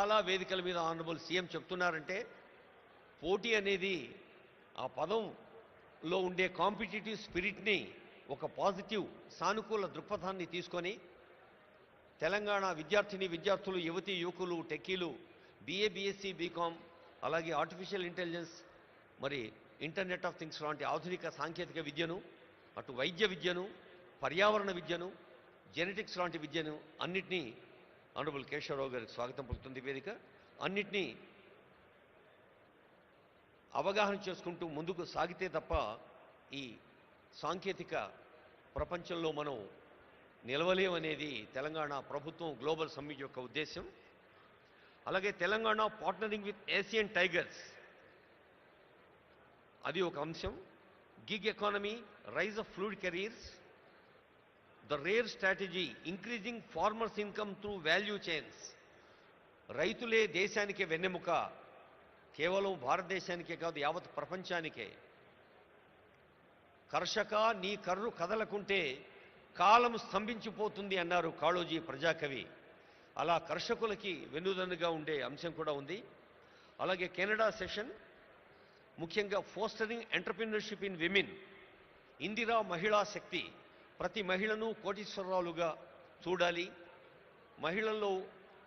చాలా వేదికల మీద ఆనరబుల్ సీఎం చెప్తున్నారంటే పోటీ అనేది ఆ పదంలో ఉండే కాంపిటేటివ్ స్పిరిట్ని ఒక పాజిటివ్ సానుకూల దృక్పథాన్ని తీసుకొని తెలంగాణ విద్యార్థులు యువతీ యువకులు టెక్కీలు బీఎస్సీ బీకామ్ అలాగే ఆర్టిఫిషియల్ ఇంటెలిజెన్స్ మరి ఇంటర్నెట్ ఆఫ్ థింగ్స్ లాంటి ఆధునిక సాంకేతిక విద్యను అటు వైద్య విద్యను పర్యావరణ విద్యను జెనెటిక్స్ లాంటి విద్యను అన్నిటినీ ఆనరబుల్ కేశవరావు గారికి స్వాగతం పలుకుతుంది వేదిక. అన్నిటినీ అవగాహన చేసుకుంటూ ముందుకు సాగితే తప్ప ఈ సాంకేతిక ప్రపంచంలో మనం నిలవలేమనేది తెలంగాణ ప్రభుత్వం గ్లోబల్ సమ్మిట్ యొక్క ఉద్దేశం. అలాగే Telangana partnering with Asian tigers అది ఒక అంశం. Gig economy, rise of fluid careers, the rare strategy increasing farmers income through value chains. రైతులే దేశానికే వెన్నెముక, కేవలం భారతదేశానికే కాదు యావత్ ప్రపంచానికే. కర్షక నీ కర్రు కదలకుంటే కాలం స్తంభించిపోతుంది అన్నారు కాళోజీ ప్రజాకవి. అలా కర్షకులకి వెన్నుదన్నుగా ఉండే అంశం కూడా ఉంది. అలాగే కెనడా సెషన్, ముఖ్యంగా fostering entrepreneurship in women, Indira మహిళా శక్తి, ప్రతి మహిళను కోటీశ్వరరాలుగా చూడాలి, మహిళల్లో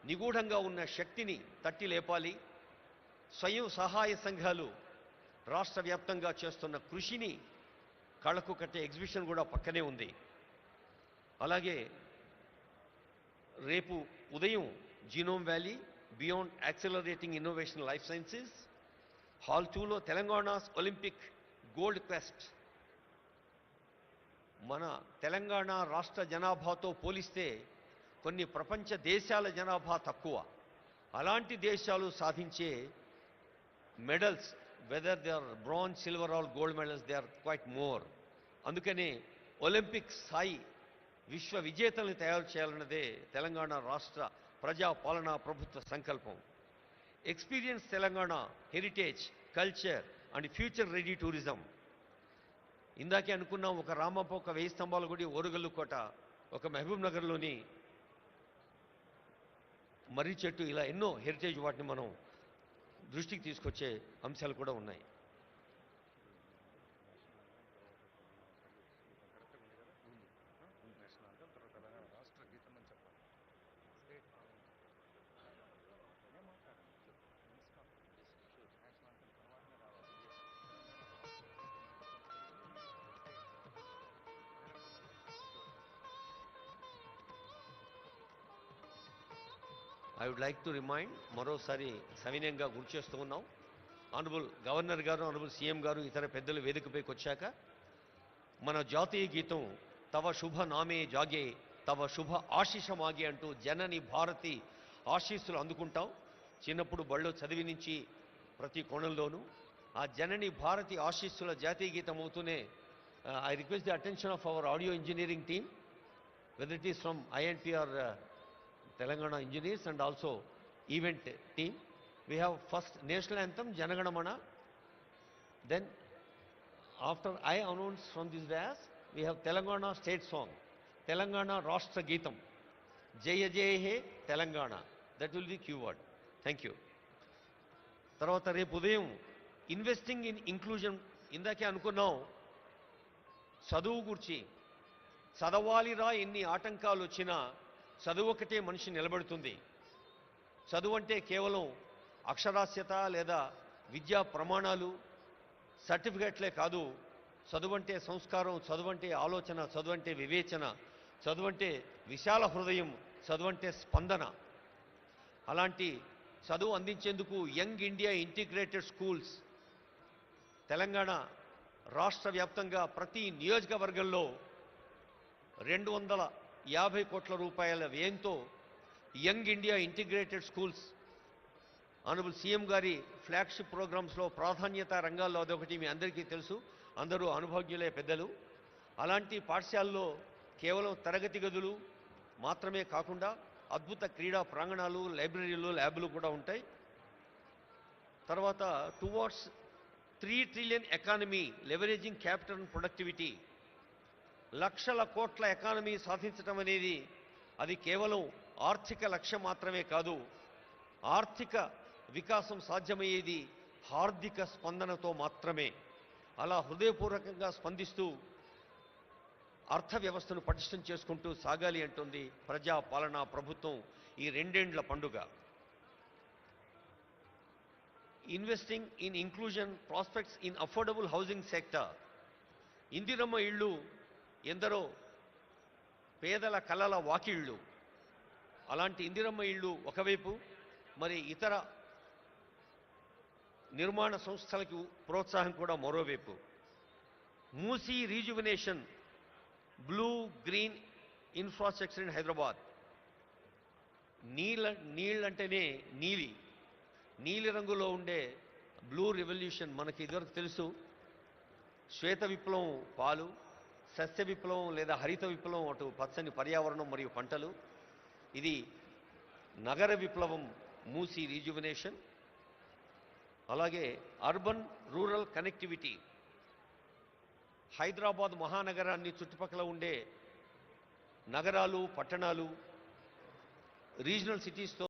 నిగూఢంగా ఉన్న శక్తిని తట్టి లేపాలి, స్వయం సహాయ సంఘాలు రాష్ట్ర వ్యాప్తంగా చేస్తున్న కృషిని కళ్ళకు కట్టే ఎగ్జిబిషన్ కూడా పక్కనే ఉంది. అలాగే రేపు ఉదయం genome valley beyond accelerating innovation life sciences, hall 2లో తెలంగాణస్ ఒలింపిక్ గోల్డ్ క్వెస్ట్. మన తెలంగాణ రాష్ట్ర జనాభాతో పోలిస్తే కొన్ని ప్రపంచ దేశాల జనాభా తక్కువ. అలాంటి దేశాలు సాధించే medals, whether they are bronze, silver or gold medals, they are quite more. అందుకనే ఒలింపిక్ స్థాయి విశ్వ విజేతల్ని తయారు చేయాలన్నదే తెలంగాణ రాష్ట్ర ప్రజాపాలనా ప్రభుత్వ సంకల్పం. Experience Telangana heritage, culture and future ready tourism. ఇందాకే అనుకున్నాం, ఒక రామప్ప, ఒక 1000 స్తంభాల గుడి, ఓరుగల్లు కోట, ఒక మహబూబ్ నగర్లోని మర్రి చెట్టు, ఇలా ఎన్నో హెరిటేజ్ వాటిని మనం దృష్టికి తీసుకొచ్చే అంశాలు కూడా ఉన్నాయి. I would like to remind, మరోసారి సవినయంగా గుర్తు చేస్తూ ఉన్నాం, ఆనరబుల్ గవర్నర్ గారు, ఆనరబుల్ సీఎం గారు, ఇతర పెద్దలు వేదికపైకి వచ్చాక మన జాతీయ గీతం తవ శుభ నామే జాగే తవ శుభ ఆశీష మాగే అంటూ జనని భారతి ఆశీస్సులు అందుకుంటాం. చిన్నప్పుడు బళ్ళో చదివి నుంచి ప్రతి కోణంలోనూ ఆ జనని భారతి ఆశీస్సుల జాతీయ గీతం అవుతూనే I request the attention of our audio engineering team, whether it is from INP or Telangana engineers and also event team. We have first national anthem Jana Gana Mana, then after I announce from this dais we have Telangana state song, Telangana Rashtra Geetam, Jaya Jaya He Telangana. That will be keyword. Thank you. తర్వాత రేపు ఉదయం investing in inclusion. ఇందాకే అనుకున్నాం చదువు గురించి, చదవాలిరా ఎన్ని ఆటంకాలు వచ్చినా చదువు ఒకటే మనిషి నిలబెడుతుంది. చదువు అంటే కేవలం అక్షరాస్యత లేదా విద్యా ప్రమాణాలు, సర్టిఫికెట్లే కాదు. చదువు అంటే సంస్కారం, చదువు అంటే ఆలోచన, చదువు అంటే వివేచన, చదువు అంటే విశాల హృదయం, చదువు అంటే స్పందన. అలాంటి చదువు అందించేందుకు young India integrated schools Telangana రాష్ట్ర వ్యాప్తంగా ప్రతి నియోజకవర్గంలో 250 కోట్ల రూపాయల వ్యయంతో young India integrated schools honourable CM గారి ఫ్లాగ్షిప్ ప్రోగ్రామ్స్లో ప్రాధాన్యత రంగాల్లో అదొకటి మీ అందరికీ తెలుసు, అందరూ అనుభవజ్ఞులే పెద్దలు. అలాంటి పాఠశాలలో కేవలం తరగతి గదులు మాత్రమే కాకుండా అద్భుత క్రీడా ప్రాంగణాలు, లైబ్రరీలు, ల్యాబ్లు కూడా ఉంటాయి. తర్వాత towards 3 trillion economy leveraging capital and productivity, లక్షల కోట్ల ఎకానమీ సాధించడం అనేది అది కేవలం ఆర్థిక లక్ష్యం మాత్రమే కాదు, ఆర్థిక వికాసం సాధ్యమయ్యేది హార్దిక స్పందనతో మాత్రమే. అలా హృదయపూర్వకంగా స్పందిస్తూ అర్థవ్యవస్థను పటిష్టం చేసుకుంటూ సాగాలి అంటుంది ప్రజా పాలనా ప్రభుత్వం ఈ రెండేండ్ల పండుగ. Investing in inclusion prospects in affordable housing sector. Indiramma ఇళ్ళు ఎందరో పేదల కలల వాకిళ్ళు. అలాంటి ఇందిరమ్మ ఇళ్ళు ఒకవైపు, మరి ఇతర నిర్మాణ సంస్థలకు ప్రోత్సాహం కూడా మరోవైపు. Musi rejuvenation, blue green infrastructure in Hyderabad. నీళ్ళంటేనే నీలి రంగులో ఉండే బ్లూ రెవల్యూషన్ మనకి ఇదివరకు తెలుసు. శ్వేత విప్లవం పాలు, సస్య విప్లవం లేదా హరిత విప్లవం అటు పచ్చని పర్యావరణం మరియు పంటలు. ఇది నగర విప్లవం మూసీ రీజువినేషన్. అలాగే అర్బన్ రూరల్ కనెక్టివిటీ. హైదరాబాద్ మహానగరాన్ని చుట్టుపక్కల ఉండే నగరాలు, పట్టణాలు, రీజనల్ సిటీస్తో